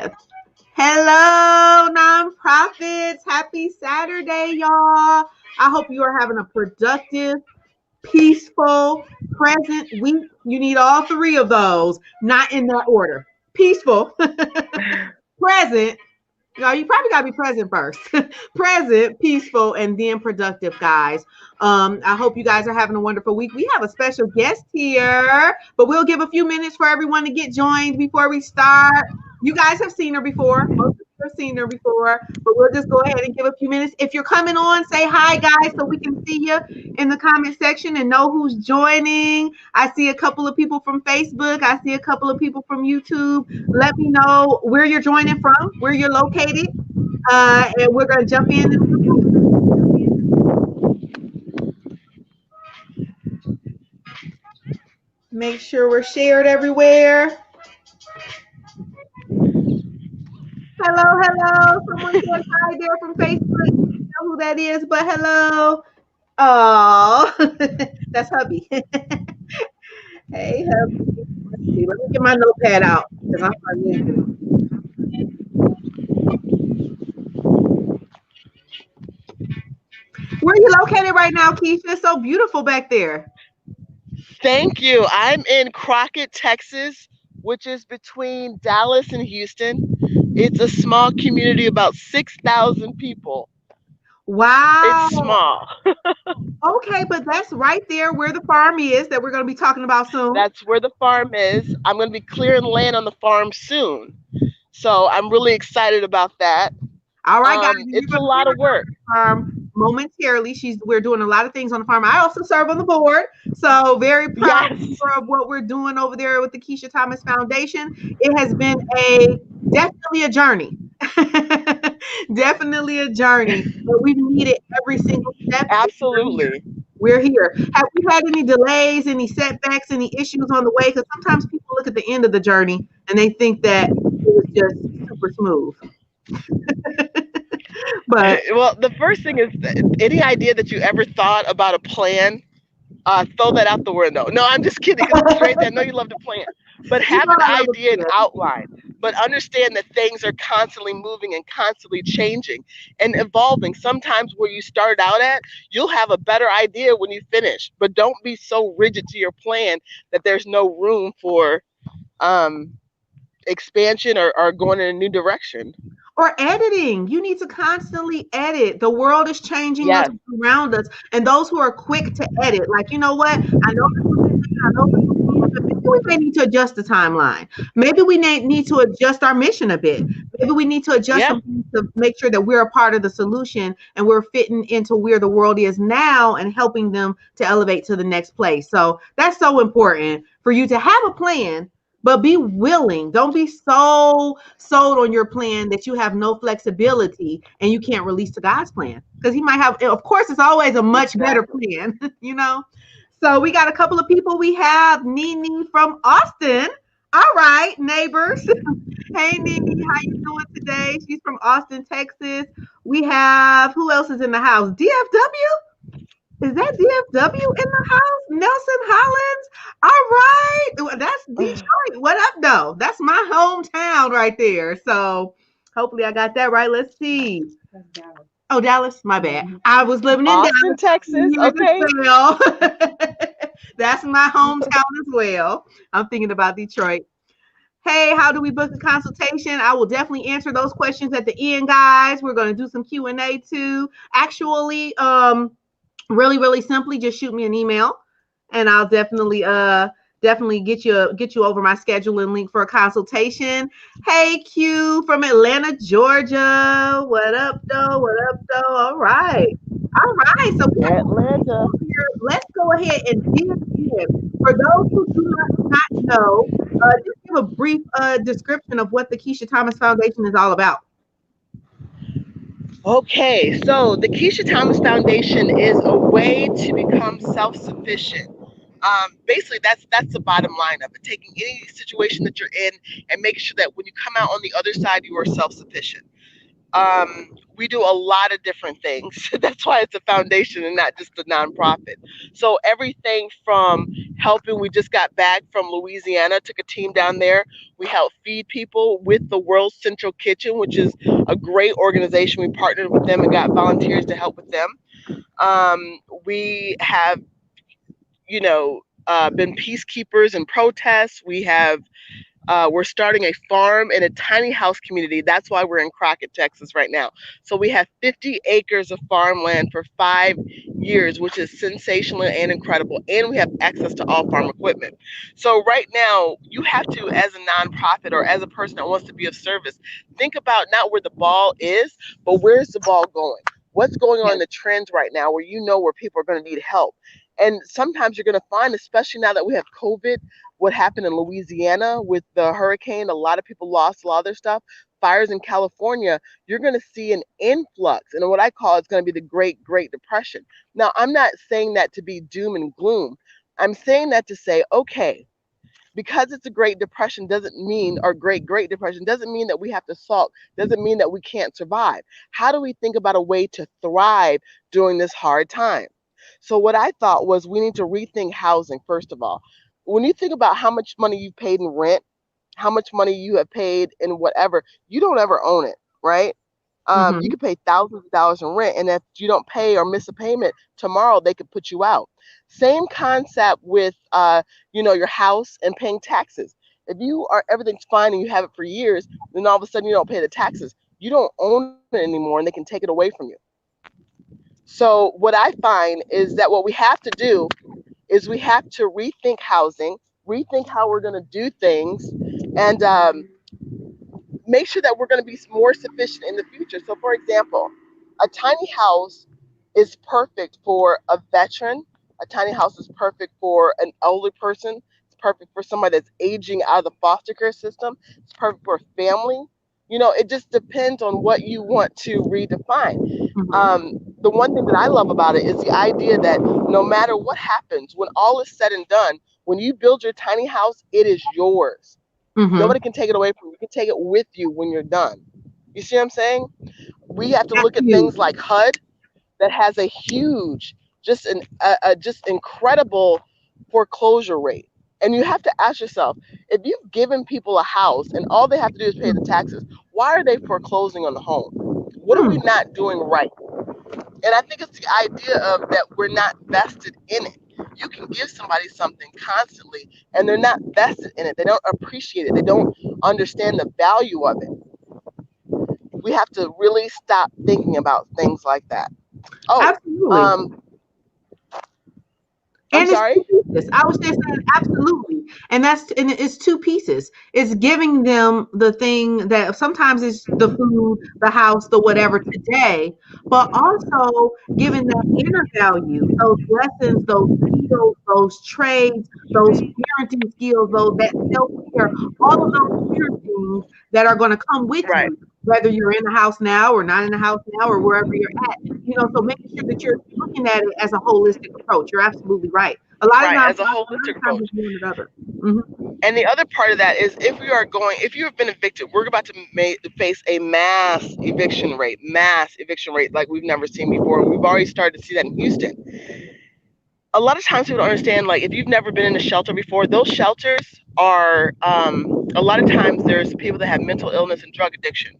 5. Hello, nonprofits. Happy Saturday, y'all. I hope you are having a productive, peaceful, present week. You need all three of those, not in that order. Peaceful, present. No, you probably got to be present first. Present, peaceful, and then productive, guys. I hope you guys are having a wonderful week. We have a special guest here, but we'll give a few minutes for everyone to get joined before we start. You guys have seen her before. Most of you have seen her before, but we'll just go ahead and give a few minutes. If you're coming on, say hi, guys, so we can see you in the comment section and know who's joining. I see a couple of people from Facebook. I see a couple of people from YouTube. Let me know where you're joining from, where you're located, and we're going to jump in. Make sure we're shared everywhere. Hello. Someone said hi there from Facebook. I don't know who that is, but hello. Oh, that's hubby. Hey, hubby. Let's see. Let me get my notepad out because I'm forgetting. Where are you located right now, Keshia? It's so beautiful back there. Thank you. I'm in Crockett, Texas, which is between Dallas and Houston. It's a small community, about 6,000 people. Wow. It's small. Okay, but that's right there where the farm is that we're going to be talking about soon. That's where the farm is. I'm going to be clearing land on the farm soon. So I'm really excited about that. All right, guys. It's a lot of work. Momentarily, we're doing a lot of things on the farm. I also serve on the board, so very proud of what we're doing over there with the Keshia Thomas Foundation. It has been definitely a journey. Definitely a journey, but we've needed every single step. Absolutely. We're here. Have we had any delays, any setbacks, any issues on the way? Because sometimes people look at the end of the journey and they think that it was just super smooth. But well, the first thing is any idea that you ever thought about a plan, throw that out the window. No, I'm just kidding. It's great. I know you love to plan, but have an idea and outline. But understand that things are constantly moving and constantly changing and evolving. Sometimes where you started out at, you'll have a better idea when you finish. But don't be so rigid to your plan that there's no room for expansion or going in a new direction. Or editing. You need to constantly edit. The world is changing us around us. And those who are quick to edit, like, you know what? I know we may need to adjust the timeline. Maybe we need to adjust our mission a bit. Maybe we need to adjust something to make sure that we're a part of the solution and we're fitting into where the world is now and helping them to elevate to the next place. So that's so important for you to have a plan, but be willing. Don't be so sold on your plan that you have no flexibility and you can't release to God's plan. Because he might have, of course, it's always a much better plan, you know? So we got a couple of people. We have Nene from Austin. All right, neighbors. Hey, Nene, how you doing today? She's from Austin, Texas. We have, who else is in the house? DFW? Is that DFW in the house? Nelson Hollins? All right. That's Detroit. What up, though? That's my hometown right there. So hopefully I got that right. Let's see. Oh, Dallas. My bad. I was living in Austin, Dallas, Texas. Okay. Well. That's my hometown as well. I'm thinking about Detroit. Hey, how do we book a consultation? I will definitely answer those questions at the end, guys. We're going to do some Q&A too. Actually, really simply, just shoot me an email and I'll definitely get you over my scheduling link for a consultation. Hey, Q from Atlanta, Georgia. What up, though? All right. So Atlanta. Let's go ahead and dig in. For those who do not know, just give a brief description of what the Keshia Thomas Foundation is all about. Okay, so the Keshia Thomas Foundation is a way to become self-sufficient. Basically, that's the bottom line of it. Taking any situation that you're in and making sure that when you come out on the other side, you are self-sufficient. We do a lot of different things. That's why it's a foundation and not just a nonprofit. So everything from helping, we just got back from Louisiana, took a team down there. We helped feed people with the World's Central Kitchen, which is a great organization. We partnered with them and got volunteers to help with them. We have, been peacekeepers in protests. We're starting a farm in a tiny house community. That's why we're in Crockett, Texas right now. So we have 50 acres of farmland for 5 years, which is sensational and incredible. And we have access to all farm equipment. So right now, you have to, as a nonprofit or as a person that wants to be of service, think about not where the ball is, but where's the ball going? What's going on in the trends right now where you know where people are going to need help? And sometimes you're going to find, especially now that we have COVID, what happened in Louisiana with the hurricane, a lot of people lost a lot of their stuff. Fires in California, you're going to see an influx, and what I call it's going to be the Great Depression. Now, I'm not saying that to be doom and gloom. I'm saying that to say, okay, because it's a Great Depression doesn't mean, or Great Depression doesn't mean that we have to sulk, doesn't mean that we can't survive. How do we think about a way to thrive during this hard time? So what I thought was we need to rethink housing, first of all. When you think about how much money you've paid in rent, how much money you have paid in whatever, you don't ever own it, right? You could pay thousands of dollars in rent, and if you don't pay or miss a payment tomorrow, they could put you out. Same concept with, your house and paying taxes. If you are everything's fine and you have it for years, then all of a sudden you don't pay the taxes. You don't own it anymore, and they can take it away from you. So what I find is that what we have to do is we have to rethink housing, rethink how we're going to do things, and make sure that we're going to be more sufficient in the future. So, for example, a tiny house is perfect for a veteran. A tiny house is perfect for an elder person. It's perfect for somebody that's aging out of the foster care system. It's perfect for a family. It just depends on what you want to redefine. The one thing that I love about it is the idea that no matter what happens, when all is said and done, when you build your tiny house, it is yours. Nobody can take it away from you. You can take it with you when you're done. You see what I'm saying? We have to look at things like HUD that has a huge, just incredible foreclosure rate. And you have to ask yourself, if you've given people a house and all they have to do is pay the taxes, why are they foreclosing on the home? What are we not doing right? And I think it's the idea of that we're not vested in it. You can give somebody something constantly and they're not vested in it. They don't appreciate it. They don't understand the value of it. We have to really stop thinking about things like that. Oh, absolutely. I'm sorry? I was just saying absolutely. And it's two pieces. It's giving them the thing that sometimes it's the food, the house, the whatever today, but also giving that inner value, those lessons, those skills, those trades, those parenting skills, those that self-care, all of those inner things that are going to come with Right. you, whether you're in the house now or not in the house now or wherever you're at. So making sure that you're looking at it as a holistic approach. You're absolutely right. A lot Right, of as a holistic times approach. it's one or the other. Mm-hmm. And the other part of that is if you have been evicted, we're about to face a mass eviction rate like we've never seen before. And we've already started to see that in Houston. A lot of times people don't understand, like if you've never been in a shelter before, those shelters are, a lot of times there's people that have mental illness and drug addiction.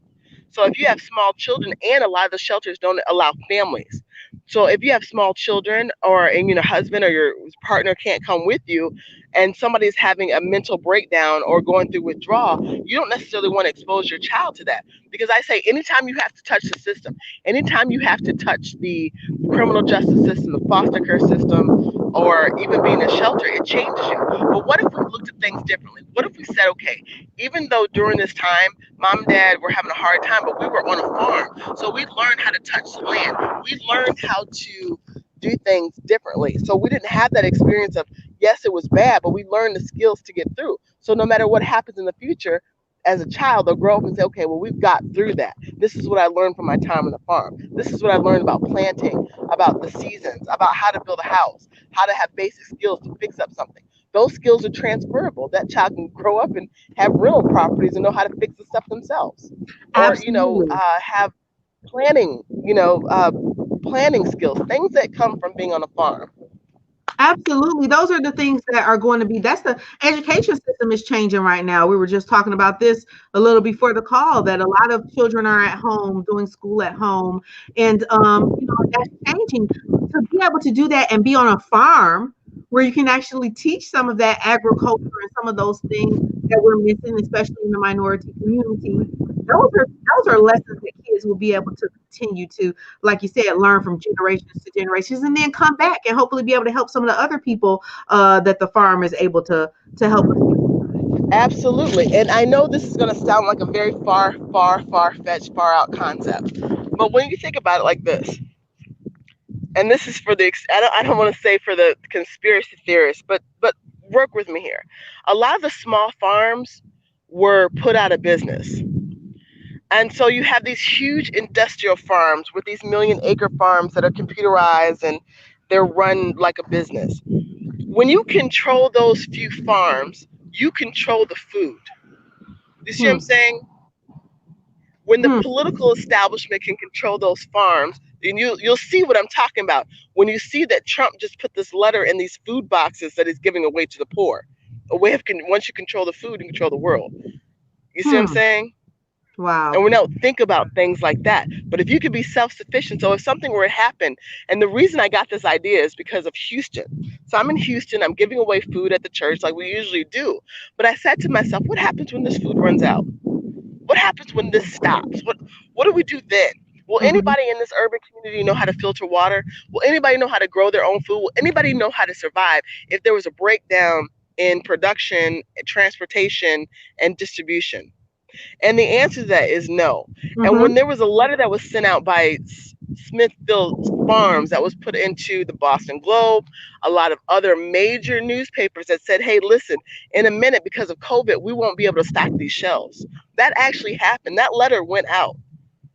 So if you have small children, and a lot of the shelters don't allow families. So if you have small children and your husband or your partner can't come with you and somebody's having a mental breakdown or going through withdrawal, you don't necessarily want to expose your child to that. Because I say anytime you have to touch the system, anytime you have to touch the criminal justice system, the foster care system, or even being in a shelter, it changes you. But what if we looked at things differently? What if we said, okay, even though during this time, mom and dad were having a hard time, but we were on a farm. So we learned how to touch the land. We learned how to do things differently. So we didn't have that experience of, yes, it was bad, but we learned the skills to get through. So no matter what happens in the future, as a child, they'll grow up and say, okay, well, we've got through that. This is what I learned from my time on the farm. This is what I learned about planting, about the seasons, about how to build a house, how to have basic skills to fix up something. Those skills are transferable. That child can grow up and have rental properties and know how to fix the stuff themselves. Or, Absolutely. have planning, planning skills, things that come from being on a farm. Absolutely. Those are the things that are going to be, that's the education system is changing right now. We were just talking about this a little before the call, that a lot of children are at home doing school at home. And, that's changing. To be able to do that and be on a farm where you can actually teach some of that agriculture and some of those things that we're missing, especially in the minority community. Those are lessons that kids will be able to continue to, like you said, learn from generations to generations, and then come back and hopefully be able to help some of the other people that the farm is able to help us. Absolutely. And I know this is going to sound like a very far-fetched, far-out concept. But when you think about it like this, and this is for I don't want to say for the conspiracy theorists, but work with me here. A lot of the small farms were put out of business. And so you have these huge industrial farms with these million-acre farms that are computerized and they're run like a business. When you control those few farms, you control the food. You see what I'm Hmm. saying? When the Hmm. political establishment can control those farms, then you'll see what I'm talking about. When you see that Trump just put this letter in these food boxes that he's giving away to the poor, a way of once you control the food, you control the world. You see what I'm Hmm. saying? And Wow. we don't think about things like that. But if you could be self-sufficient, so if something were to happen, and the reason I got this idea is because of Houston. So I'm in Houston, I'm giving away food at the church like we usually do. But I said to myself, what happens when this food runs out? What happens when this stops? What do we do then? Will Hmm. anybody in this urban community know how to filter water? Will anybody know how to grow their own food? Will anybody know how to survive if there was a breakdown in production, transportation, and distribution? And the answer to that is no. And Hmm. when there was a letter that was sent out by Smithfield Farms that was put into the Boston Globe, a lot of other major newspapers that said, hey, listen, in a minute, because of COVID, we won't be able to stock these shelves. That actually happened. That letter went out.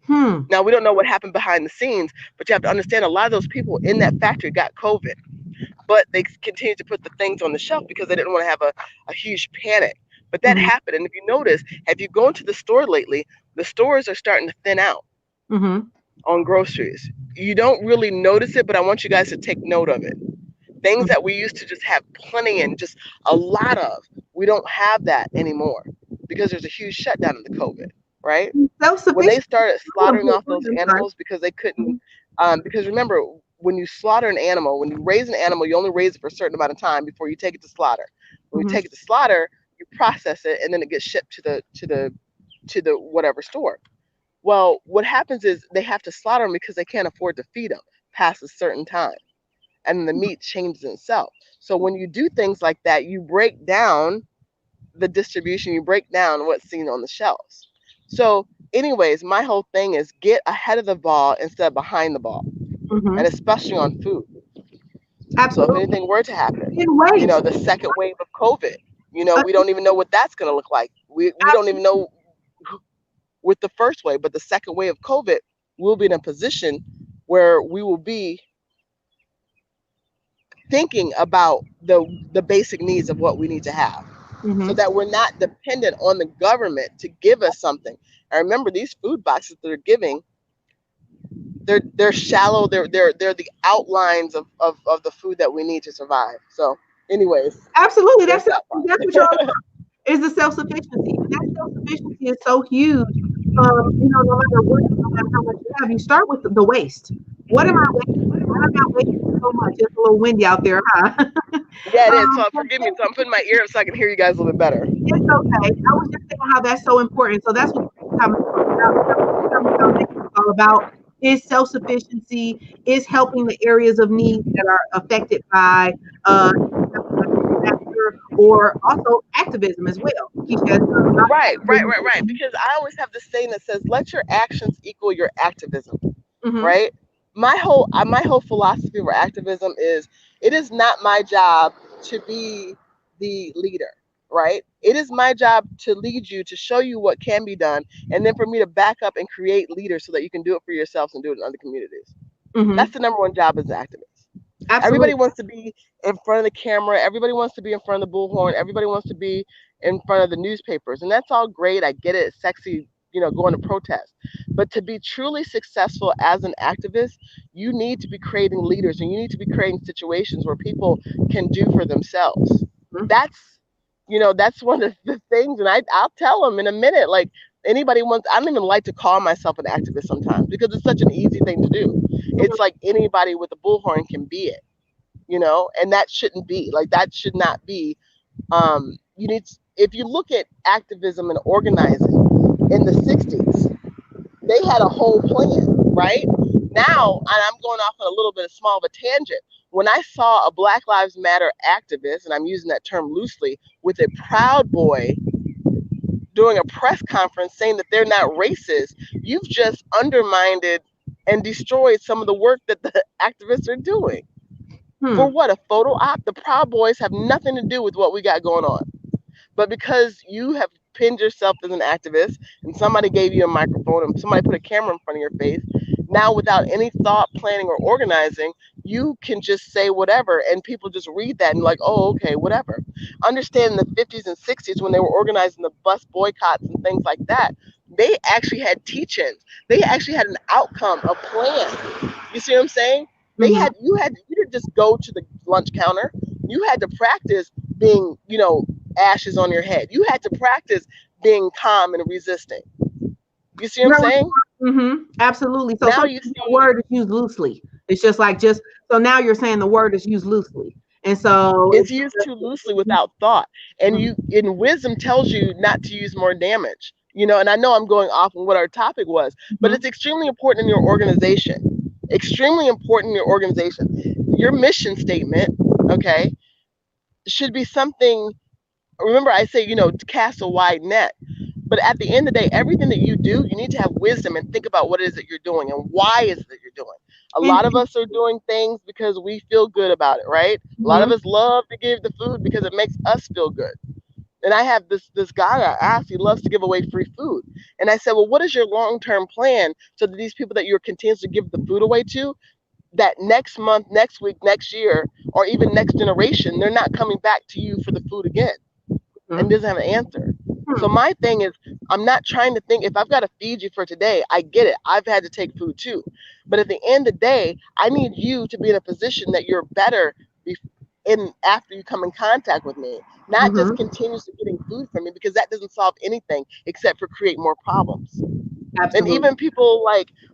Hmm. Now, we don't know what happened behind the scenes, but you have to understand a lot of those people in that factory got COVID, but they continued to put the things on the shelf because they didn't want to have a huge panic. But that Hmm. happened. And if you notice, have you gone to the store lately, the stores are starting to thin out Hmm. on groceries. You don't really notice it, but I want you guys to take note of it. Things that we used to just have plenty and just a lot of, we don't have that anymore because there's a huge shutdown in the COVID, right? When they Self-sufficient started is so slaughtering off those important. I'm sorry. animals because they couldn't, because remember, when you slaughter an animal, when you raise an animal, you only raise it for a certain amount of time before you take it to slaughter. When you Hmm. take it to slaughter, you process it and then it gets shipped to the whatever store. Well, what happens is they have to slaughter them because they can't afford to feed them past a certain time, and the meat changes itself. So when you do things like that, you break down the distribution, you break down what's seen on the shelves. So, anyways, my whole thing is get ahead of the ball instead of behind the ball, Hmm. and especially on food. So if Absolutely. anything were to happen, In waste. the second wave of COVID, Uh, we don't even know what that's going to look like. We don't even know with the first wave, but the second wave of COVID, we'll be in a position where we will be thinking about the basic needs of what we need to have so mhm. that we're not dependent on the government to give us something. And remember, these food boxes that they're giving, they're shallow, they're the outlines of the food that we need to survive. So anyways, Absolutely. there's That's that part. that's what you're all about, is the self-sufficiency. And that self-sufficiency is so huge. No matter what, no matter how much you have, you start with the waste. What am I wasting? What am I wasting so much? It's a little windy out there, huh? Yeah, it is. So But forgive me. So I'm putting my ear up so I can hear you guys a little bit better. it's okay. I was just saying how that's so important. So that's what the foundation is all about, is self-sufficiency, is helping the areas of need that are affected by uh, disaster, or also activism as well. Keisha has done a lot Right, of right, activism. right, right. Because I always have this saying that says, "Let your actions equal your activism." Mm-hmm. Right? My whole philosophy for activism is it is not my job to be the leader, right? It is my job to lead you, to show you what can be done, and then for me to back up and create leaders so that you can do it for yourselves and do it in other communities. Mm-hmm. That's the number one job as an activist. Everybody Absolutely. wants to be in front of the camera. Everybody wants to be in front of the bullhorn. Everybody wants to be in front of the newspapers. And that's all great. I get it. It's sexy going to protest. But to be truly successful as an activist, you need to be creating leaders, and you need to be creating situations where people can do for themselves. That's one of the things, and I'll tell them in a minute. Like, anybody wants, I don't even like to call myself an activist sometimes because it's such an easy thing to do. It's like anybody with a bullhorn can be it, and that shouldn't be. Like, that should not be. If you look at activism and organizing in the 60s, they had a whole plan, right? Now, and I'm going off on a little bit of small of a tangent. When I saw a Black Lives Matter activist, and I'm using that term loosely, with a Proud Boy doing a press conference saying that they're not racist, you've just undermined and destroyed some of the work that the activists are doing. For what? A photo op? The Proud Boys have nothing to do with what we got going on. But because you have pinned yourself as an activist and somebody gave you a microphone and somebody put a camera in front of your face, now without any thought, planning, or organizing, you can just say whatever and people just read that and like, oh, okay, whatever. Understand in the 50s and 60s when they were organizing the bus boycotts and things like that, they actually had teach-ins. They actually had an outcome, a plan. You see what I'm saying? You didn't just go to the lunch counter. You had to practice being, ashes on your head. You had to practice being calm and resisting. You see what I'm saying? Absolutely. So now the word is used loosely. It's just so now you're saying the word is used loosely. And so it's used too loosely without thought. And wisdom tells you not to use more damage. And I know I'm going off on what our topic was, but it's extremely important in your organization. Extremely important in your organization. Your mission statement, okay, should be something. Remember, I say, cast a wide net. But at the end of the day, everything that you do, you need to have wisdom and think about what it is that you're doing and why is it that you're doing. A lot of us are doing things because we feel good about it, right? A lot of us love to give the food because it makes us feel good. And I have this guy I asked, he loves to give away free food. And I said, well, what is your long-term plan so that these people that you're continuously give the food away to, that next month, next week, next year, or even next generation, they're not coming back to you for the food again? And doesn't have an answer. So my thing is, I'm not trying to think if I've got to feed you for today. I get it. I've had to take food too. But at the end of the day, I need you to be in a position that you're better after you come in contact with me, not just continuously getting food from me, because that doesn't solve anything except for create more problems. Absolutely. And even people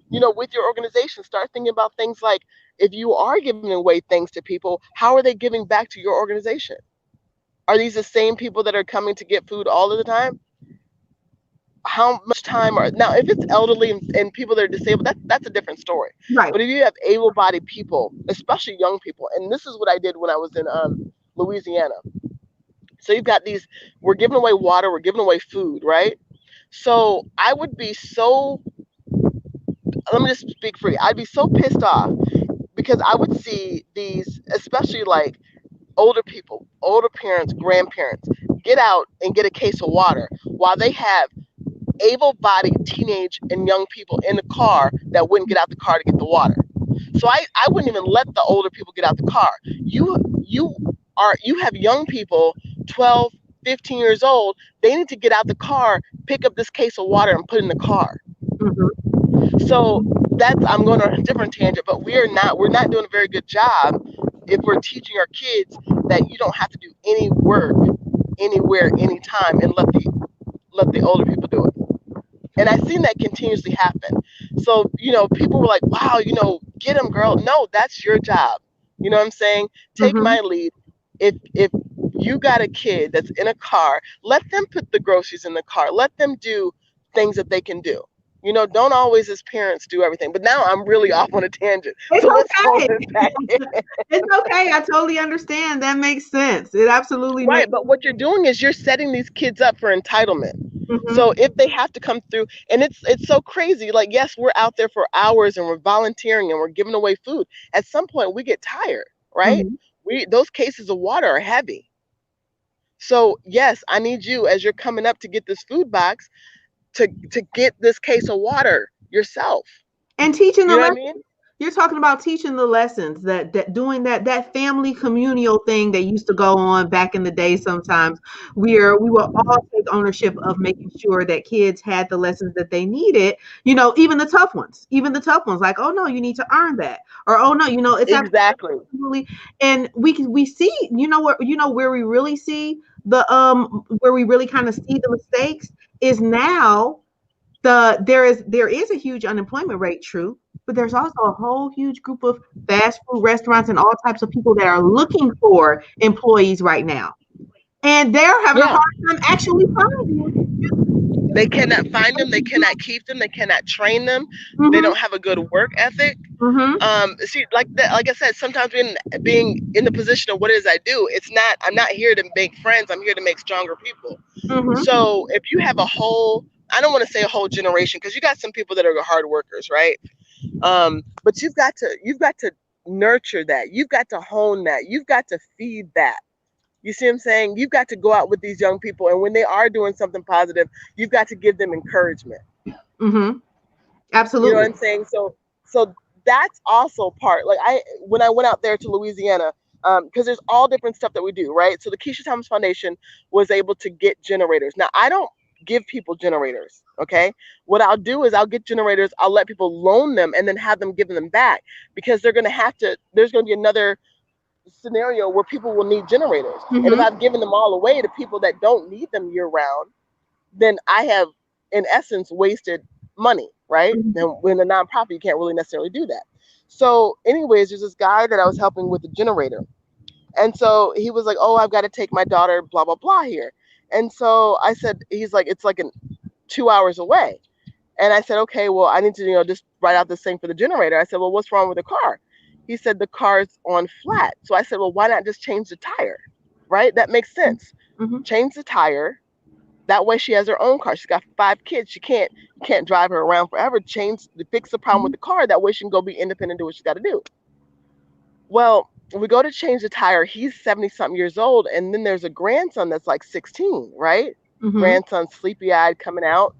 with your organization, start thinking about things like, if you are giving away things to people, how are they giving back to your organization? Are these the same people that are coming to get food all of the time? How much time now, if it's elderly and people that are disabled, that's a different story. Right. But if you have able-bodied people, especially young people, and this is what I did when I was in Louisiana. So you've got we're giving away water, we're giving away food, right? So I would be let me just speak free. I'd be so pissed off because I would see these, especially like older people, older parents, grandparents, get out and get a case of water while they have able-bodied teenage and young people in the car that wouldn't get out the car to get the water. So I wouldn't even let the older people get out the car. You have young people, 12, 15 years old, they need to get out the car, pick up this case of water and put it in the car. So I'm going on a different tangent, but we're not doing a very good job if we're teaching our kids that you don't have to do any work anywhere, anytime, and let the older people do it. And I've seen that continuously happen. So, people were like, wow, get them, girl. No, that's your job. You know what I'm saying? Take my lead. If you got a kid that's in a car, let them put the groceries in the car. Let them do things that they can do. Don't always as parents do everything. But now I'm really off on a tangent. It's okay. It's okay. I totally understand. That makes sense. It absolutely right. But what you're doing is you're setting these kids up for entitlement. So if they have to come through, and it's so crazy. Like, yes, we're out there for hours and we're volunteering and we're giving away food. At some point, we get tired, right? Those cases of water are heavy. So yes, I need you, as you're coming up to get this food box, to get this case of water yourself. And teaching them, You're talking about teaching the lessons, that doing that family communal thing that used to go on back in the day. Sometimes we will all take ownership of making sure that kids had the lessons that they needed. Even the tough ones, like, oh no, you need to earn that, or oh no, it's Exactly. absolutely. And we see, where we really see where we really kind of see the mistakes is now. There is a huge unemployment rate, true, but there's also a whole huge group of fast food restaurants and all types of people that are looking for employees right now, and they're having a hard time actually finding. They cannot find them. They cannot keep them. They cannot train them. Mm-hmm. They don't have a good work ethic. Mm-hmm. See, like I said, sometimes being in the position of what it is I do, I'm not here to make friends. I'm here to make stronger people. Mm-hmm. So if you have I don't want to say a whole generation, because you got some people that are hard workers, right? But you've got to nurture that. You've got to hone that. You've got to feed that. You see what I'm saying? You've got to go out with these young people, and when they are doing something positive, you've got to give them encouragement. Mm-hmm. Absolutely. You know what I'm saying? So that's also part. Like when I went out there to Louisiana, because there's all different stuff that we do, right? So the Keshia Thomas Foundation was able to get generators. Now, I don't give people generators, okay? What I'll do is I'll get generators, I'll let people loan them, and then have them give them back, because there's going to be another scenario where people will need generators. Mm-hmm. And if I've given them all away to people that don't need them year round, then I have, in essence, wasted money, right? Mm-hmm. And when a nonprofit, you can't really necessarily do that. So anyways, there's this guy that I was helping with the generator. And so he was like, oh, I've got to take my daughter, blah, blah, blah here. And so I said, he's like, it's like 2 hours away. And I said, okay, well, I need to, just write out this thing for the generator. I said, well, what's wrong with the car? He said, the car's on flat. So I said, well, why not just change the tire? Right? That makes sense. Mm-hmm. Change the tire. That way she has her own car. She's got 5 kids. She can't drive her around forever. Fix the problem with the car. That way she can go be independent, do what she's got to do. Well, we go to change the tire. He's 70-something years old. And then there's a grandson that's like 16, right? Mm-hmm. Grandson, sleepy-eyed, coming out.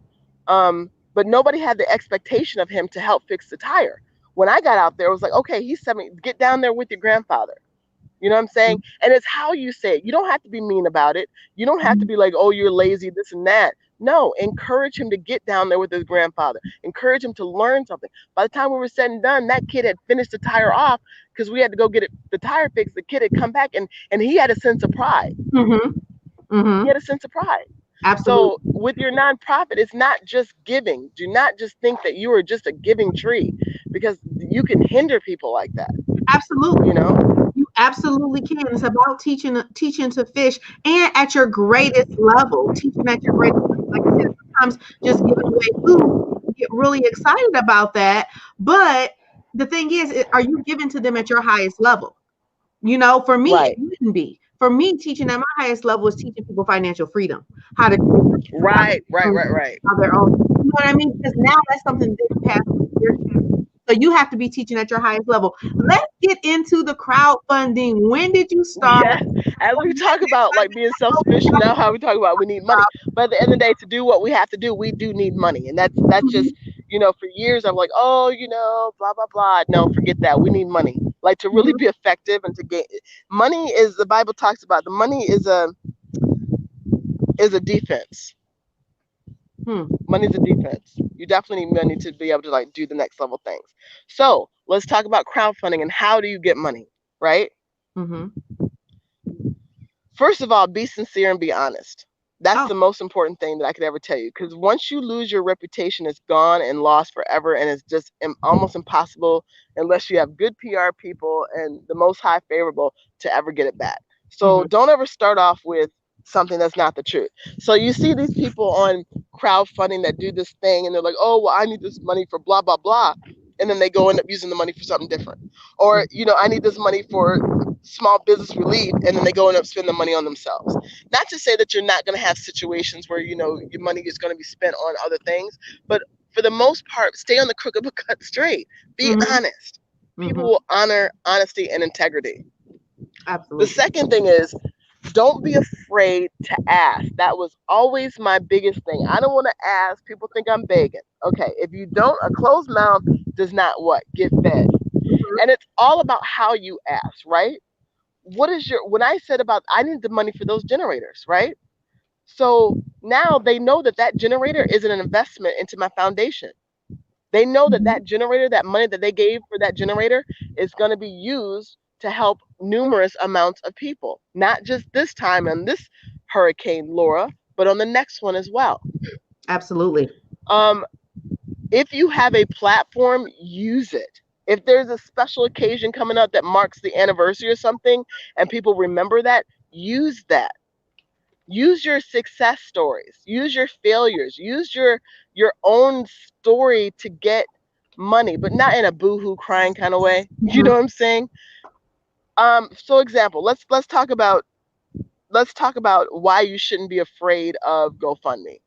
But nobody had the expectation of him to help fix the tire. When I got out there, it was like, okay, he's 70. Get down there with your grandfather. You know what I'm saying? And it's how you say it. You don't have to be mean about it. You don't have to be like, oh, you're lazy, this and that. No, encourage him to get down there with his grandfather. Encourage him to learn something. By the time we were said and done, that kid had finished the tire off, because we had to go get the tire fixed. The kid had come back, and he had a sense of pride. Mm-hmm. Mm-hmm. He had a sense of pride. Absolutely. So with your nonprofit, it's not just giving. Do not just think that you are just a giving tree, because you can hinder people like that. Absolutely. You absolutely can. It's about teaching to fish, and at your greatest level. Teaching at your greatest level. Like I said, sometimes just giving away food, you get really excited about that. But the thing is, are you giving to them at your highest level? For me, right. It wouldn't be. For me, teaching at my highest level is teaching people financial freedom, how to right. How their own. You know what I mean? Because now that's something they pass on to their kids. So you have to be teaching at your highest level. Let's get into the crowdfunding. When did you start? Yes. As we talk about like being self-sufficient, now how we talk about we need money. But at the end of the day, to do what we have to do, we do need money. And that's just, for years I'm like, oh, blah, blah, blah. No, forget that. We need money. Like to really be effective and to get money is, the Bible talks about, the money is a defense. Money's a defense. You definitely need money to be able to like do the next level things. So let's talk about crowdfunding and how do you get money, right? Mm-hmm. First of all, be sincere and be honest. That's the most important thing that I could ever tell you. Because once you lose your reputation, it's gone and lost forever. And it's just almost impossible, unless you have good PR people and the most high favorable, to ever get it back. So don't ever start off with something that's not the truth. So you see these people on crowdfunding that do this thing and they're like, oh, well, I need this money for blah, blah, blah. And then they go end up using the money for something different. Or, I need this money for small business relief, and then they go end up spending the money on themselves. Not to say that you're not going to have situations where, your money is going to be spent on other things, but for the most part, stay on the crooked but cut straight. Be honest. People will honor honesty and integrity. Absolutely. The second thing is, don't be afraid to ask. That was always my biggest thing. I don't want to ask. People think I'm begging. Okay, if you don't, a closed mouth does not what? Get fed. And it's all about how you ask, right? When I said about, I need the money for those generators, right? So now they know that that generator is an investment into my foundation. They know that that generator, that money that they gave for that generator, is going to be used to help numerous amounts of people, not just this time on this Hurricane Laura, but on the next one as well. Absolutely. Um, if you have a platform, use it. If there's a special occasion coming up that marks the anniversary or something, and people remember that, use that. Use your success stories, use your failures, use your own story to get money, but not in a boohoo crying kind of way. You know what I'm saying? So example, let's talk about why you shouldn't be afraid of GoFundMe.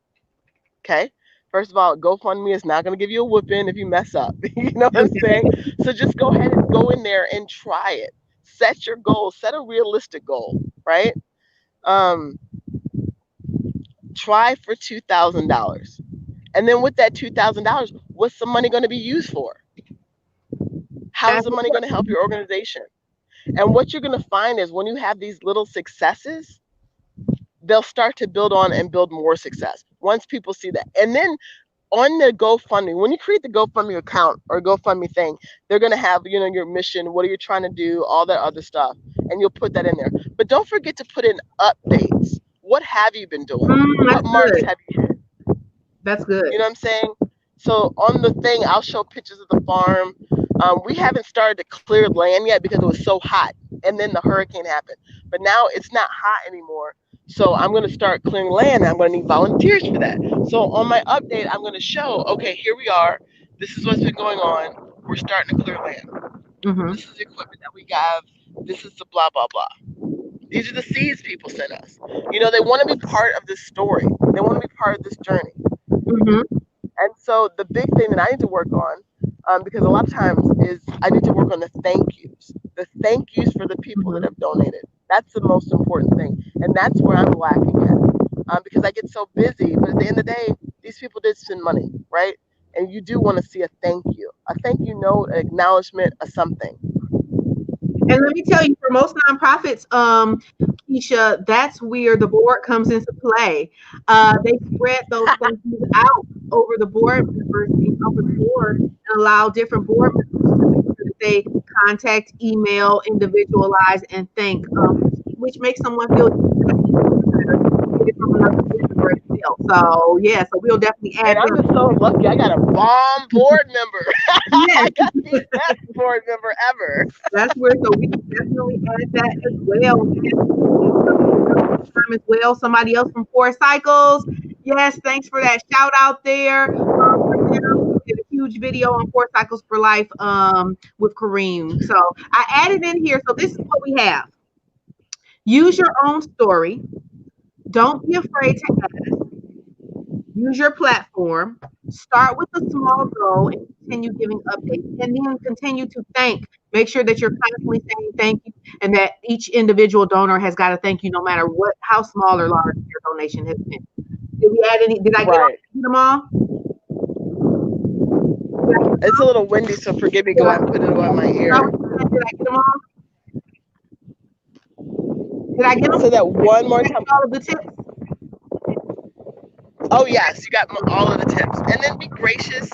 Okay. First of all, GoFundMe is not going to give you a whooping if you mess up. You know what I'm saying? So just go ahead and go in there and try it. Set your goal. Set a realistic goal, right? Um, Try for $2,000. And then with that $2,000, what's the money going to be used for? How is the money going to help your organization? And what you're going to find is when you have these little successes, they'll start to build on and build more success once people see that. And then on the GoFundMe, when you create the GoFundMe account or GoFundMe thing, they're going to have, your mission, what are you trying to do, all that other stuff. And you'll put that in there. But don't forget to put in updates. What have you been doing? What marks have you hit? That's good. You know what I'm saying? So on the thing, I'll show pictures of the farm. We haven't started to clear land yet because it was so hot. And then the hurricane happened. But now it's not hot anymore. So I'm going to start clearing land. And I'm going to need volunteers for that. So on my update, I'm going to show, okay, here we are. This is what's been going on. We're starting to clear land. This is the equipment that we have. This is the blah, blah, blah. These are the seeds people sent us. They want to be part of this story. They want to be part of this journey. And so the big thing that I need to work on, because a lot of times, is I need to work on the thank yous. The thank yous for the people that have donated. That's the most important thing. And that's where I'm lacking at. Because I get so busy. But at the end of the day, these people did spend money, right? And you do want to see a thank you. A thank you note, an acknowledgement of something. And let me tell you, for most nonprofits, Keshia, that's where the board comes into play. They spread those thank yous out over the board members and allow different board members to make sure that they contact, email, individualize, and thank, which makes someone feel from another member itself. So yeah, so we'll definitely add. And I'm just so lucky. I got a bomb board member. I got the best board member ever. That's where, so we can definitely add that as well. As well, somebody else from Four Cycles. Yes, thanks for that shout out there. We did a huge video on Four Cycles for Life with Kareem. So I added in here. So this is what we have. Use your own story. Don't be afraid to ask. Use your platform. Start with a small goal and continue giving updates, and then continue to thank. Make sure that you're constantly saying thank you, and that each individual donor has got to thank you no matter what, how small or large your donation has been. Did we add any? Did I get them all? It's a little windy, so forgive me. Go ahead and put it on my ear. Did I get them all? Did I get them? So that one more time. All of the tips. Oh yes, you got all of the tips. And then be gracious.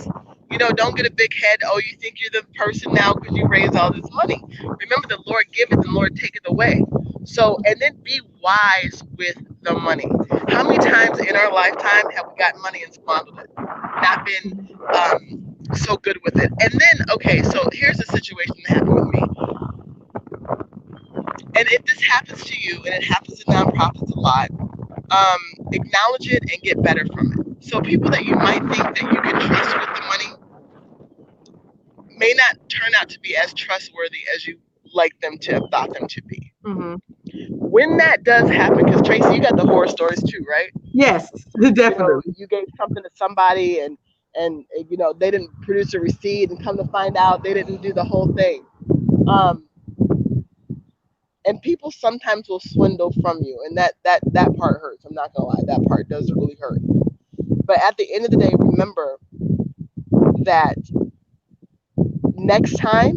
Don't get a big head. Oh, you think you're the person now because you raised all this money. Remember, the Lord giveth, the Lord taketh away. So, and then be wise with the money. How many times in our lifetime have we got money and squandered it? Not been so good with it. And then, okay, so here's a situation that happened with me. And if this happens to you, and it happens in nonprofits a lot, acknowledge it and get better from it. So people that you might think that you can trust with the money may not turn out to be as trustworthy as you like them to have thought them to be. When that does happen, because Tracy, you got the horror stories too, right? Yes, definitely. You gave something to somebody and they didn't produce a receipt, and come to find out they didn't do the whole thing. And people sometimes will swindle from you, and that part hurts. I'm not gonna lie, that part does really hurt. But at the end of the day, remember that next time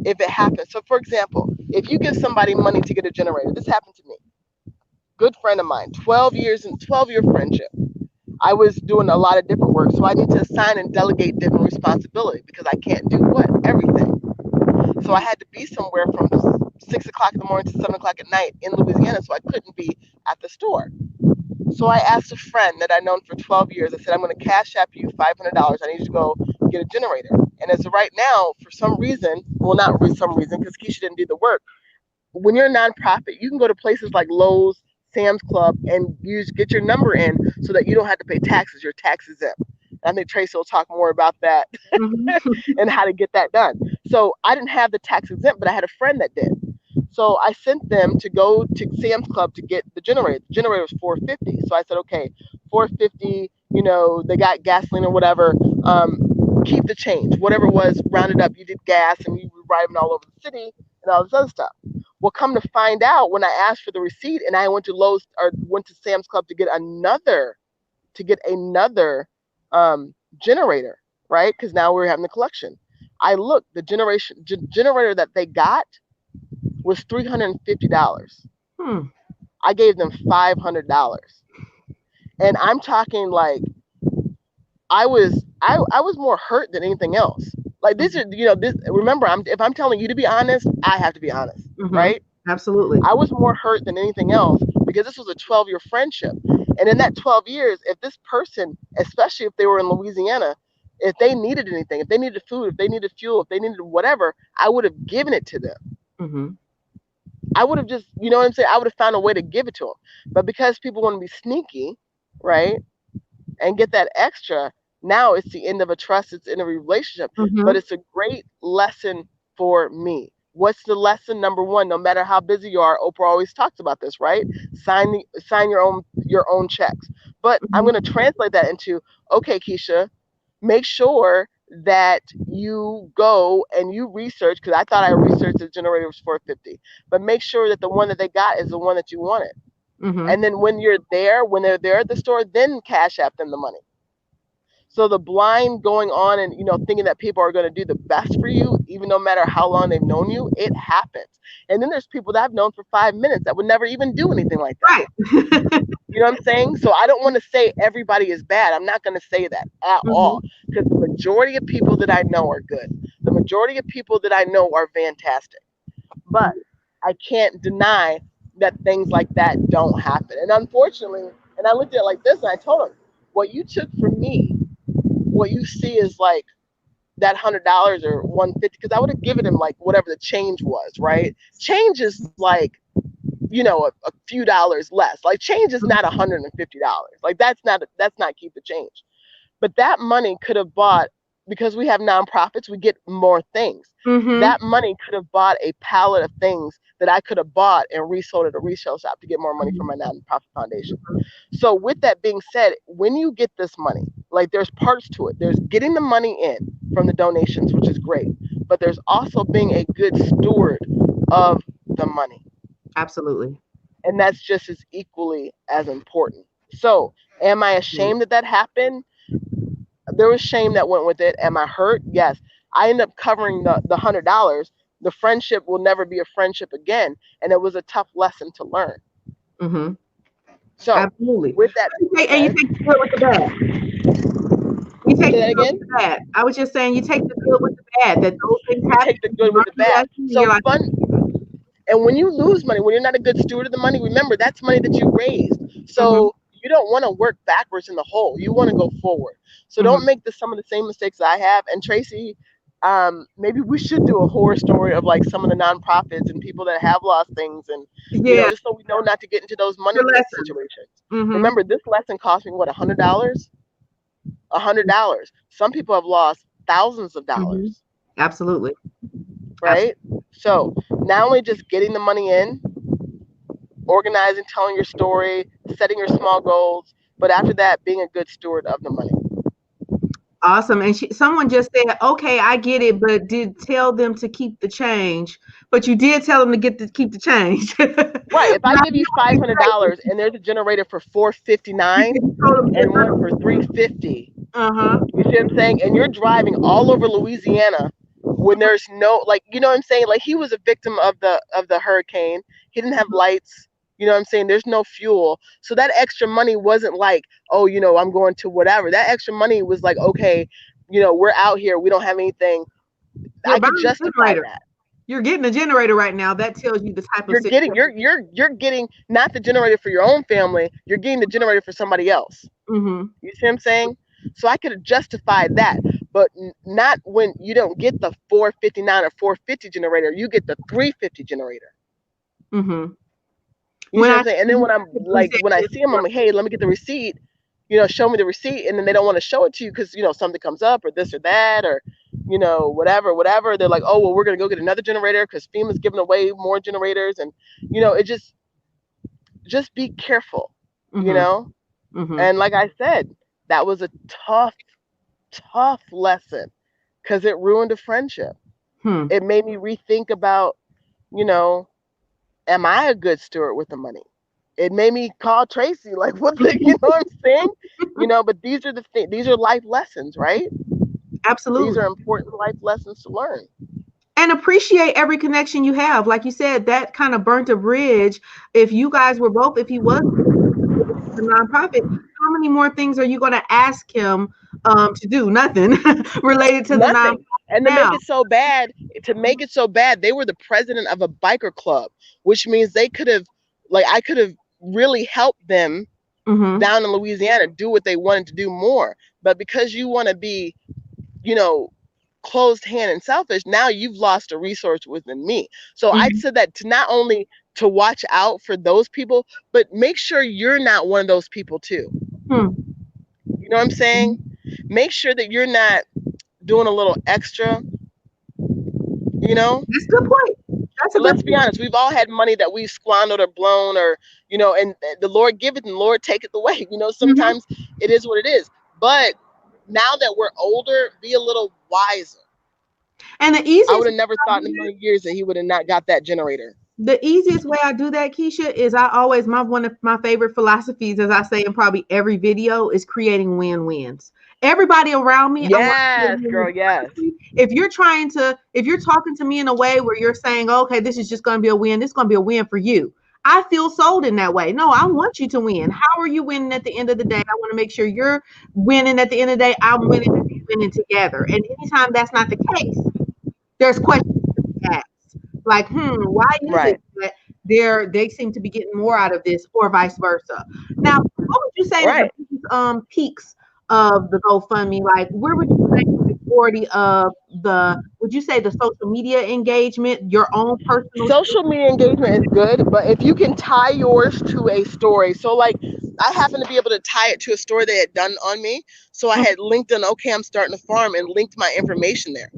if it happens. So for example, if you give somebody money to get a generator, this happened to me. Good friend of mine, 12-year friendship. I was doing a lot of different work, so I need to assign and delegate different responsibility because I can't do everything. So I had to be somewhere from 6 o'clock in the morning to 7 o'clock at night in Louisiana, so I couldn't be at the store. So I asked a friend that I've known for 12 years. I said, I'm going to cash app you $500. I need you to go get a generator. And as of right now, for some reason, well, not for some reason, because Keshia didn't do the work. When you're a nonprofit, you can go to places like Lowe's, Sam's Club, and get your number in so that you don't have to pay taxes. You're tax exempt. I think Tracy will talk more about that and how to get that done. So I didn't have the tax exempt, but I had a friend that did. So I sent them to go to Sam's Club to get the generator. The generator was $450. So I said, okay, $450. They got gasoline or whatever. Keep the change, whatever it was, rounded up. You did gas, and you were driving all over the city and all this other stuff. Well, come to find out, when I asked for the receipt and I went to Lowe's or went to Sam's Club to get another generator, right? Because now we're having the collection. I looked, the generator that they got was $350. I gave them $500, and I'm talking like I was more hurt than anything else. Like this is, this. Remember, if I'm telling you to be honest, I have to be honest, right? Absolutely. I was more hurt than anything else because this was a 12-year friendship, and in that 12 years, if this person, especially if they were in Louisiana, if they needed anything, if they needed food, if they needed fuel, if they needed whatever, I would have given it to them. I would have just, you know what I'm saying? I would have found a way to give it to them. But because people want to be sneaky, right, and get that extra, now it's the end of a trust, it's in a relationship. But it's a great lesson for me. What's the lesson? Number one, no matter how busy you are, Oprah always talks about this, right? Sign your own checks. But I'm going to translate that into, okay, Keshia, make sure that you go and you research, because I thought I researched the generator was $450, but make sure that the one that they got is the one that you wanted. And then when they're there at the store, then cash app them the money. So the blind going on and, thinking that people are going to do the best for you, even no matter how long they've known you, it happens. And then there's people that I've known for 5 minutes that would never even do anything like that. Right. You know what I'm saying? So I don't want to say everybody is bad. I'm not going to say that at all, because the majority of people that I know are good. The majority of people that I know are fantastic. But I can't deny that things like that don't happen. And unfortunately, and I looked at it like this, and I told him, what you took from me, what you see is like that $100 or $150, because I would have given him like whatever the change was, right? Change is like, a few dollars less. Like change is not $150. Like that's not keep the change. But that money could have bought, because we have nonprofits, we get more things. That money could have bought a pallet of things that I could have bought and resold at a resale shop to get more money for my nonprofit foundation. So with that being said, when you get this money, like there's parts to it. There's getting the money in from the donations, which is great, but there's also being a good steward of the money. Absolutely. And that's just as equally as important. So am I ashamed that happened? There was shame that went with it. Am I hurt? Yes. I ended up covering the $100. The friendship will never be a friendship again. And it was a tough lesson to learn. So absolutely. With that, and you take the good with the bad. You take the good with the bad. I was just saying, you take the good with the bad. That those things happen. Take the good with the bad. So fun. And when you lose money, when you're not a good steward of the money, remember that's money that you raised. So you don't want to work backwards in the hole. You want to go forward. So don't make some of the same mistakes I have. And Tracy, maybe we should do a horror story of like some of the nonprofits and people that have lost things, and just so we know not to get into those money situations. Remember, this lesson cost me what, $100? $100. Some people have lost thousands of dollars. Absolutely. Right? So not only just getting the money in, organizing, telling your story, setting your small goals, but after that, being a good steward of the money. Awesome. And someone just said, okay, I get it, but did tell them to keep the change. But you did tell them to keep the change. Right. If I give you $500 and there's a generator for $459 and one for $350, you see what I'm saying? And you're driving all over Louisiana when there's no, like, you know what I'm saying? Like, he was a victim of the hurricane. He didn't have lights. You know what I'm saying? There's no fuel. So that extra money wasn't like, oh, you know, I'm going to whatever. That extra money was like, okay, you know, we're out here. We don't have anything. You're I could buying a justify generator. that. You're getting a generator right now. That tells you the type of situation. You're getting not the generator for your own family. You're getting the generator for somebody else. Mm-hmm. You see what I'm saying? So I could have justified that, but not when you don't get the 459 or 450 generator. You get the 350 generator. Mm-hmm. You see what I'm saying? And then when I'm like, when I see them, I'm like, hey, let me get the receipt. You know, show me the receipt, and then they don't want to show it to you because, you know, something comes up or this or that or, you know, whatever. They're like, oh, well, we're gonna go get another generator because FEMA's giving away more generators, and, you know, it just be careful, you know. And like I said, that was a tough lesson because it ruined a friendship. It made me rethink about, you know, am I a good steward with the money? It made me call Tracy, like, what the, you know what I'm saying? You know, but these are the things, these are life lessons, right? Absolutely. These are important life lessons to learn. And appreciate every connection you have. Like you said, that kind of burnt a bridge. If you guys were both, if he was the nonprofit, how many more things are you going to ask him to do? Nothing related to the nonprofit. And to make it so bad, they were the president of a biker club, which means they could have, like, I could have really helped them down in Louisiana do what they wanted to do more. But because you want to be, you know, closed hand and selfish, now you've lost a resource within me. So I said that to not only to watch out for those people, but make sure you're not one of those people too. You know what I'm saying? Make sure that you're not doing a little extra, you know? That's a good point. That's a good Let's be honest, we've all had money that we've squandered or blown, or, you know, and the Lord giveth and the Lord taketh away. You know, sometimes it is what it is. But now that we're older, be a little wiser. And the easiest, I would have never thought in a million years that he would have not got that generator. The easiest way I do that, Keshia, is one of my favorite philosophies, as I say in probably every video, is creating win-wins. Everybody around me. Yes, girl, yes. If you're talking to me in a way where you're saying, okay, this is just going to be a win, this is going to be a win for you, I feel sold in that way. No, I want you to win. How are you winning at the end of the day? I want to make sure you're winning at the end of the day. I'm winning together. And anytime that's not the case, there's questions to be asked. Like, why is it that they seem to be getting more out of this, or vice versa? Now, what would you say is the biggest, peaks of the GoFundMe? Like, where would you say the majority of would you say the social media engagement, your own personal social media engagement is good, but if you can tie yours to a story, so like I happen to be able to tie it to a story they had done on me, so I had linked in, okay, I'm starting a farm, and linked my information there.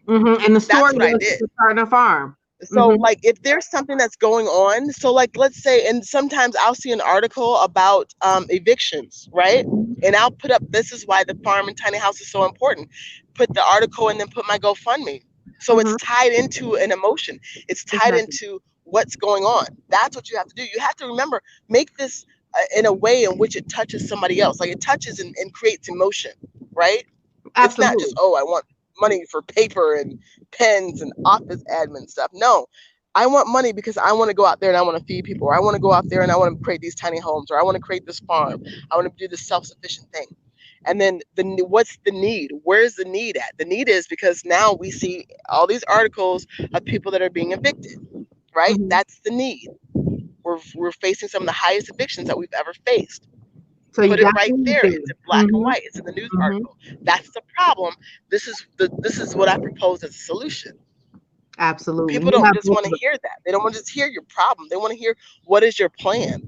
And the story was I did. Starting a farm. So like if there's something that's going on, so like let's say, and sometimes I'll see an article about evictions, right? And I'll put up, this is why the farm and tiny house is so important. Put the article and then put my GoFundMe. So it's tied into an emotion. It's tied into what's going on. That's what you have to do. You have to remember, make this in a way in which it touches somebody else. Like it touches and creates emotion, right? Absolutely. It's not just, oh, I want money for paper and pens and office admin stuff. No, I want money because I want to go out there and I want to feed people, or I want to go out there and I want to create these tiny homes, or I want to create this farm. I want to do this self-sufficient thing. And then what's the need? Where's the need at? The need is because now we see all these articles of people that are being evicted, right? That's the need. We're facing some of the highest evictions that we've ever faced. So put it right there. It's in black and white. It's in the news article. That's the problem. This is what I propose as a solution. Absolutely. People don't just want to hear that. They don't want to just hear your problem. They want to hear, what is your plan?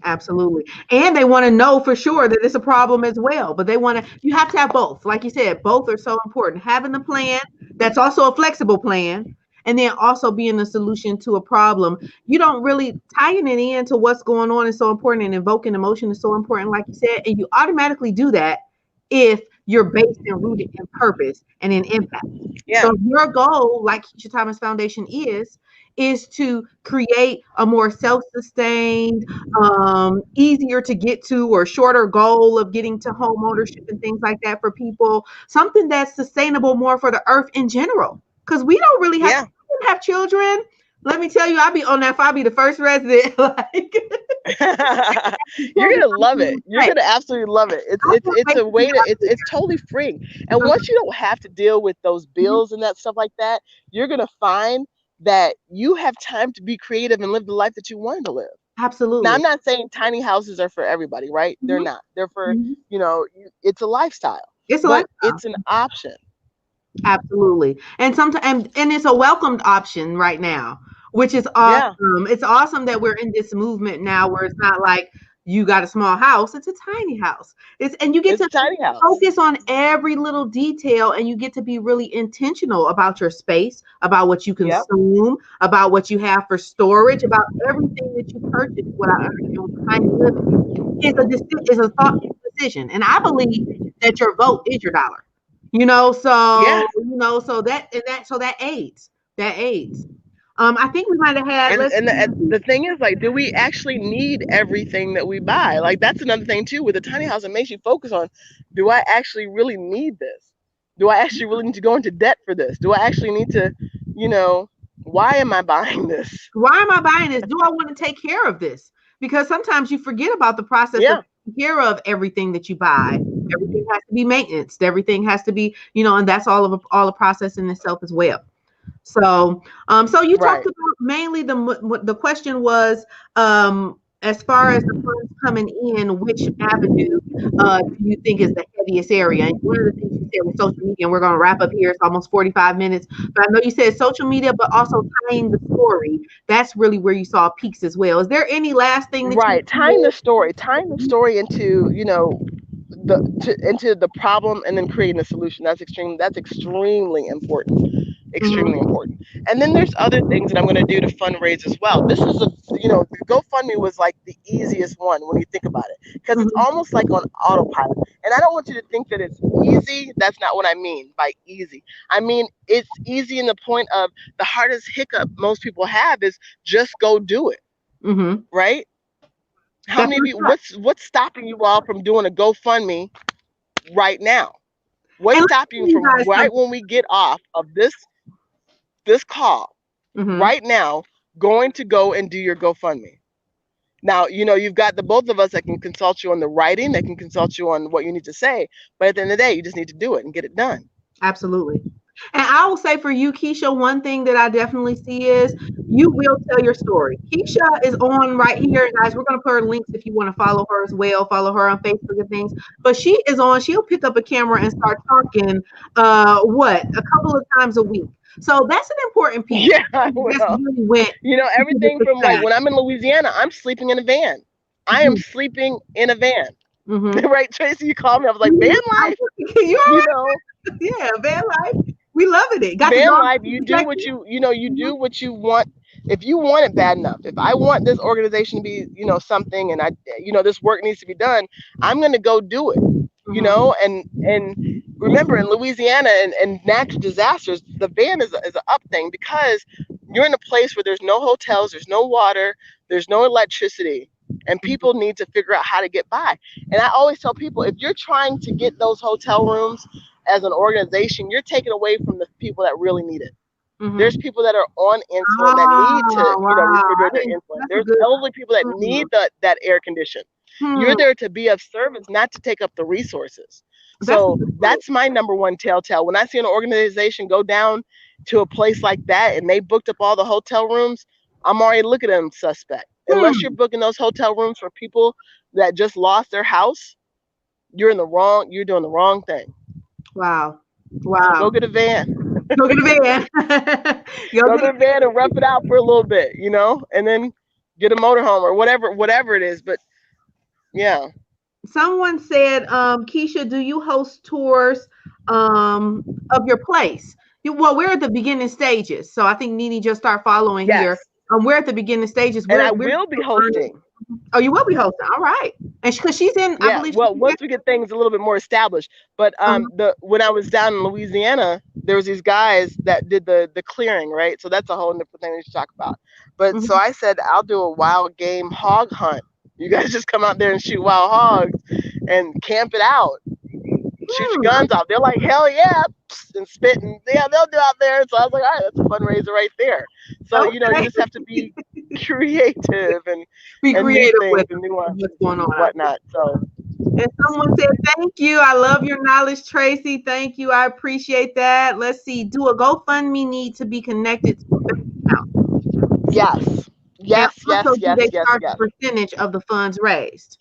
Absolutely. And they want to know for sure that it's a problem as well. But you have to have both. Like you said, both are so important. Having the plan that's also a flexible plan, and then also being the solution to a problem. You don't really tying it into what's going on is so important, and invoking emotion is so important, like you said, and you automatically do that if you're based and rooted in purpose and in impact. Yeah. So your goal, like Keshia Thomas Foundation is is to create a more self-sustained, easier to get to or shorter goal of getting to home ownership and things like that for people. Something that's sustainable more for the earth in general. Because we don't really have children. Let me tell you, I'll be on that. I'll be the first resident. Like, you're gonna love it. You're gonna absolutely love it. It's a way to it's totally free. And once you don't have to deal with those bills and that stuff like that, you're gonna find that you have time to be creative and live the life that you wanted to live. Absolutely. Now, I'm not saying tiny houses are for everybody, right? They're not. They're for, it's a lifestyle. But it's an option. Absolutely. And sometimes, and it's a welcomed option right now, which is awesome. It's awesome that we're in this movement now where it's not like you got a small house, it's a tiny house. And you get to focus on every little detail, and you get to be really intentional about your space, about what you consume, about what you have for storage, about everything that you purchase without tiny living. It's a thoughtful decision. And I believe that your vote is your dollar. So that aids. I think we might have had. And the thing is, like, do we actually need everything that we buy? Like, that's another thing too with a tiny house. It makes you focus on: do I actually really need this? Do I actually really need to go into debt for this? Do I actually need to, why am I buying this? Why am I buying this? Do I want to take care of this? Because sometimes you forget about the process of taking care of everything that you buy. Everything has to be maintenance. Everything has to be, and that's all the process in itself as well. So you talked about mainly the question was, as far as the funds coming in, which avenue do you think is the heaviest area? And one of the things you said was social media, and we're going to wrap up here. It's almost 45 minutes. But I know you said social media, but also tying the story. That's really where you saw peaks as well. Is there any last thing that tying the story into, into the problem and then creating a solution? That's extremely important. Extremely important. And then there's other things that I'm going to do to fundraise as well. This is GoFundMe was like the easiest one when you think about it, because it's almost like on autopilot. And I don't want you to think that it's easy. That's not what I mean by easy. I mean, it's easy in the point of the hardest hiccup most people have is just go do it. Right? How many of you, what's stopping you all from doing a GoFundMe right now? What's stopping you from right when we get off of this call right now, going to go and do your GoFundMe? Now, you've got the both of us that can consult you on the writing, that can consult you on what you need to say. But at the end of the day, you just need to do it and get it done. Absolutely. And I will say for you, Keshia, one thing that I definitely see is you will tell your story. Keshia is on right here, guys. We're going to put her links if you want to follow her as well. Follow her on Facebook and things. But she is on. She'll pick up a camera and start talking. A couple of times a week. So that's an important piece. Yeah, really everything from like when I'm in Louisiana, I'm sleeping in a van. I am sleeping in a van. Right, Tracy? You called me. I was like, van life. Yeah, van life. We loving it. Van life. You do what you do what you want. If you want it bad enough, if I want this organization to be, something, and this work needs to be done, I'm going to go do it. And remember, in Louisiana and natural disasters, the van is an up thing, because you're in a place where there's no hotels, there's no water, there's no electricity, and people need to figure out how to get by. And I always tell people, if you're trying to get those hotel rooms as an organization, you're taking away from the people that really need it. There's people that are on insulin that need to, refrigerate their insulin. There's elderly people that need that air condition. You're there to be of service, not to take up the resources. So that's my number one telltale. When I see an organization go down to a place like that and they booked up all the hotel rooms, I'm already looking at them suspect. Unless you're booking those hotel rooms for people that just lost their house, you're doing the wrong thing. Wow. Go get a van. Go get a van. Go get a van and rough it out for a little bit, and then get a motorhome or whatever it is. But yeah. Someone said, Keshia, do you host tours of your place? We're at the beginning stages. So I think Nene just start following here. We're at the beginning stages. And I will be hosting. Oh, you will be hosting. All right. And because she's in, I believe. Well, once we get things a little bit more established. But when I was down in Louisiana, there was these guys that did the clearing, right? So that's a whole different thing we should talk about. But so I said, I'll do a wild game hog hunt. You guys just come out there and shoot wild hogs and camp it out. Shoot your guns off. They're like, hell yeah, and spit, and yeah, they'll do out there. So I was like, all right, that's a fundraiser right there. So you just have to be creative and be creative with and do what's going on, whatnot. So. And someone said, thank you. I love your knowledge, Tracy. Thank you. I appreciate that. Let's see. Do a GoFundMe need to be connected to a bank account? Yes. Yes. Do they charge a percentage of the funds raised?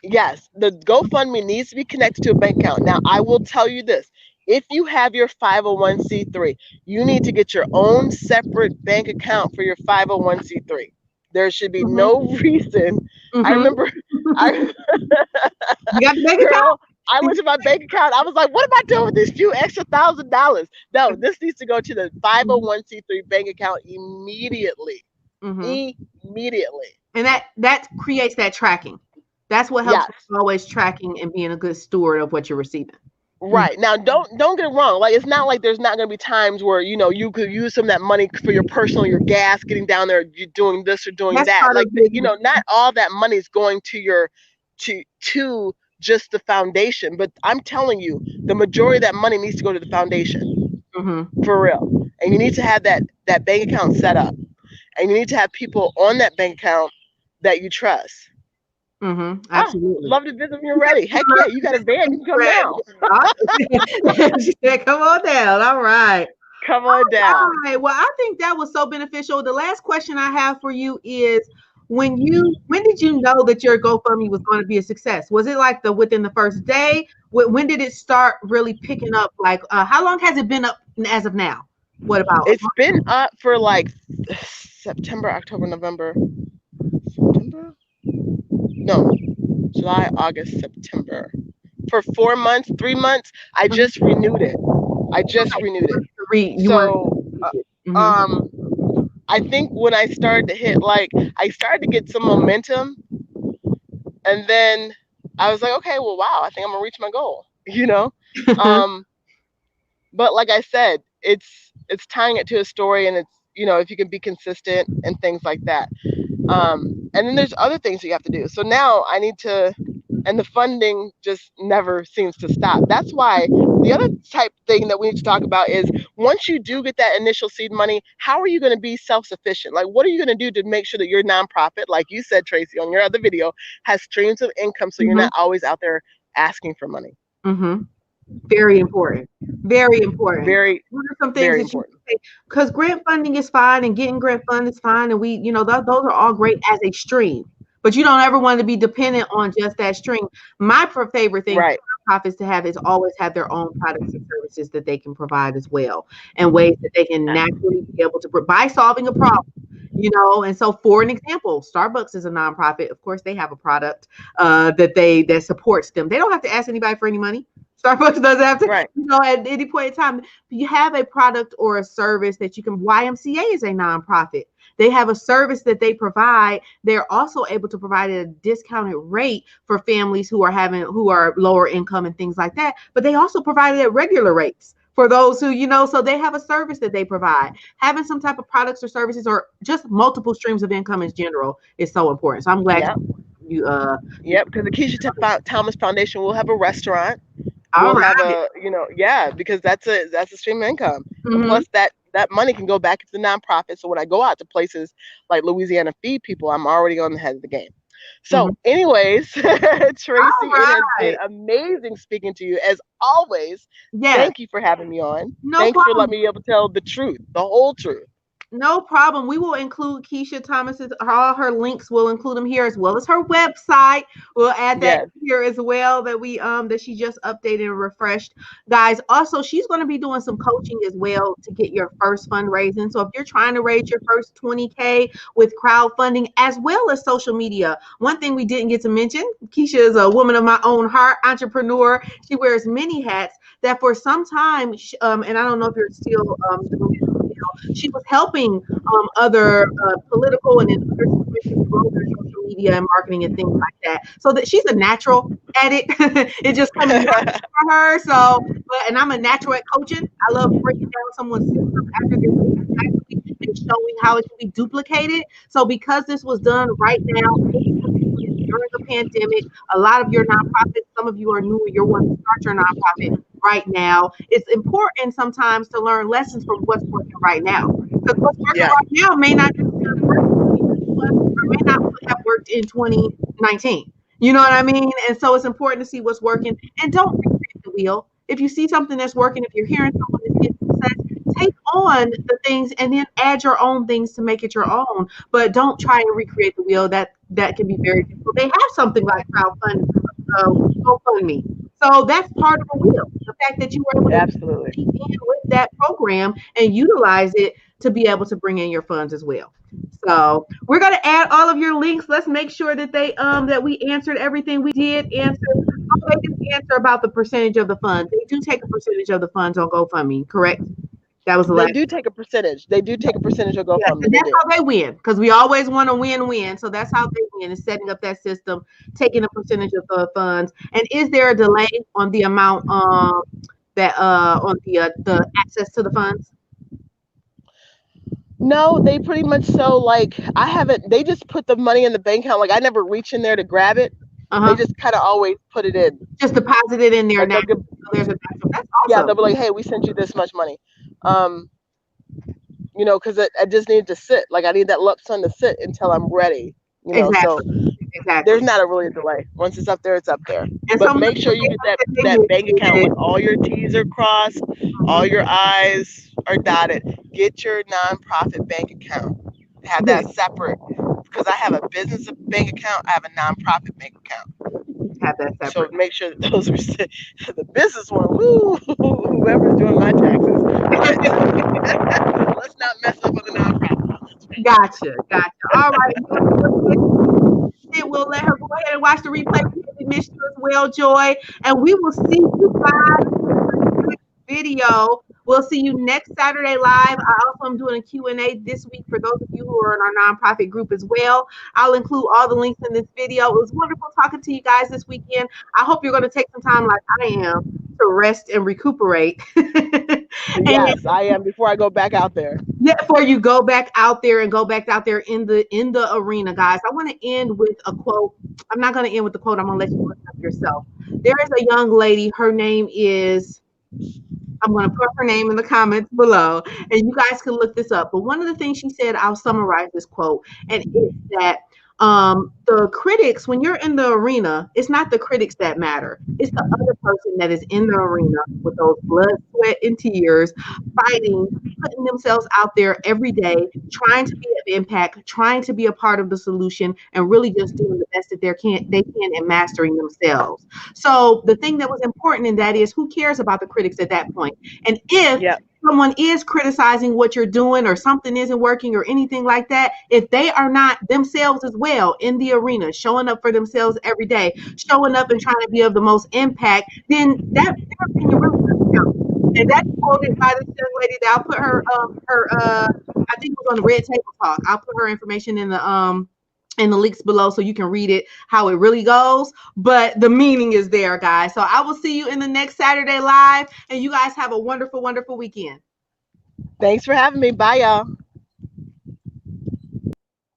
Yes. The GoFundMe needs to be connected to a bank account. Now, I will tell you this. If you have your 501c3, you need to get your own separate bank account for your 501c3. There should be no reason. I remember, you got the bank account? I looked at my bank account. I was like, what am I doing with this few extra $1,000? No, this needs to go to the 501c3 bank account immediately. Immediately. And that creates that tracking. That's what helps with always tracking and being a good steward of what you're receiving. Right. Now, don't get it wrong. Like, it's not like there's not going to be times where, you could use some of that money for your personal, your gas, getting down there, you doing this or doing that. Like, not all that money is going to your, to just the foundation. But I'm telling you, the majority of that money needs to go to the foundation. For real. And you need to have that bank account set up. And you need to have people on that bank account that you trust. Absolutely. Love to visit when you're ready. Heck yeah, you got a van, you can come down. She said, come on down. All right. Come on down. All right. Well, I think that was so beneficial. The last question I have for you is, when did you know that your GoFundMe was going to be a success? Was it like within the first day? When did it start really picking up? Like, how long has it been up as of now? What about? It's been up for like September, October, November. September? No, July, August, September. For 4 months, 3 months, I just renewed it. I think when I started to hit, I started to get some momentum, and then I was like, okay, well, wow, I think I'm gonna reach my goal, But like I said, it's tying it to a story, and it's, if you can be consistent and things like that. And then there's other things you have to do. So now I need to, and the funding just never seems to stop. That's why the other type thing that we need to talk about is, once you do get that initial seed money, how are you going to be self-sufficient? Like, what are you going to do to make sure that your nonprofit, like you said, Tracy, on your other video, has streams of income, so you're not always out there asking for money? Very important. Very important. What are some things that you say? Because grant funding is fine, and getting grant funding is fine, and we, those are all great as a stream. But you don't ever want to be dependent on just that stream. My favorite thing for nonprofits to have is always have their own products and services that they can provide as well, and ways that they can naturally be able to, by solving a problem. And so, for an example, Starbucks is a nonprofit. Of course, they have a product that supports them. They don't have to ask anybody for any money. Starbucks doesn't have to, at any point in time. You have a product or a service that you can. YMCA is a nonprofit. They have a service that they provide. They're also able to provide at a discounted rate for families who are lower income and things like that. But they also provide it at regular rates for those who, so they have a service that they provide. Having some type of products or services, or just multiple streams of income in general, is so important. So I'm glad you. Because the Keshia Thomas Foundation will have a restaurant. We'll have because that's a stream of income. Plus that money can go back into the nonprofit. So when I go out to places like Louisiana Feed People, I'm already on the head of the game. So anyways, Tracy, it has been amazing speaking to you as always. Thank you for having me on. Thanks for letting me be able to tell the truth, the whole truth. No problem. We will include Keshia Thomas's, all her links. We'll include them here, as well as her website. We'll add that here as well, that that she just updated and refreshed. Guys, also, she's going to be doing some coaching as well to get your first fundraising. So if you're trying to raise your first 20K with crowdfunding, as well as social media. One thing we didn't get to mention, Keshia is a woman of my own heart, entrepreneur. She wears many hats that for some time, and I don't know if you're still doing She was helping other political and in other situations grow their social media and marketing and things like that. So that she's a natural at it. It just comes natural for her. So, and I'm a natural at coaching. I love breaking down someone's system after they're doing it nicely and showing how it can be duplicated. So because this was done right now, during the pandemic, a lot of your nonprofits, some of you are new, you're wanting to start your nonprofit right now. It's important sometimes to learn lessons from what's working right now. Because what's working right now may not have worked in 2019. You know what I mean? And so it's important to see what's working and don't recreate the wheel. If you see something that's working, if you're hearing someone that's getting success, take on the things and then add your own things to make it your own. But don't try and recreate the wheel. That can be very difficult. They have something like GoFundMe. So that's part of the wheel. The fact that you were able to keep in with that program and utilize it to be able to bring in your funds as well. So we're going to add all of your links. Let's make sure that that we answered everything we did answer. They didn't answer about the percentage of the funds. They do take a percentage of the funds on GoFundMe, correct? That was the They do take a percentage. They do take a percentage of GoFundMe. Yeah, and that's how they win, because we always want to win-win. So that's how they win, is setting up that system, taking a percentage of the funds. And is there a delay on the amount that on the access to the funds? No, they pretty much they just put the money in the bank account. Like I never reach in there to grab it. They just kind of always put it in. Just deposit it in there now. So there's a natural. That's awesome. Yeah, they'll be like, hey, we sent you this much money. Because I just need to sit. Like I need that lump sum to sit until I'm ready. Exactly. There's not really a delay. Once it's up there, it's up there. And but make sure you get that bank account with all your T's are crossed, all your I's are dotted. Get your nonprofit bank account. Have that separate. Because I have a business bank account, I have a nonprofit bank account. Have that separate. So make sure that those are the business one. Woo, whoever's doing my taxes. Let's not mess up with the nonprofit. Gotcha. All right. We'll let her go ahead and watch the replay. We missed you as well, Joy. And we will see you guys in the next video. We'll see you next Saturday live. I also am doing a Q&A this week for those of you who are in our nonprofit group as well. I'll include all the links in this video. It was wonderful talking to you guys this weekend. I hope you're going to take some time like I am to rest and recuperate. Yes, I am, before I go back out there. Yeah, before you go back out there and go back out there in the arena, guys. I want to end with a quote. I'm not going to end with the quote. I'm going to let you look up yourself. There is a young lady. Her name is, I'm going to put her name in the comments below, and you guys can look this up. But one of the things she said, I'll summarize this quote, and it's that the critics, when you're in the arena, it's not the critics that matter. It's the other person that is in the arena with those blood, sweat, and tears, fighting, putting themselves out there every day, trying to be of impact, trying to be a part of the solution, and really just doing the best that they can and mastering themselves. So the thing that was important in that is, who cares about the critics at that point? And if someone is criticizing what you're doing or something isn't working or anything like that, if they are not themselves as well in the arena, showing up for themselves every day, showing up and trying to be of the most impact, then that their opinion really doesn't count. And that's quoted by this young lady that I'll put her I think it was on the Red Table Talk. I'll put her information in the links below so you can read it how it really goes, but the meaning is there, guys. So I will see you in the next Saturday live, and you guys have a wonderful, wonderful weekend. Thanks for having me. Bye, y'all.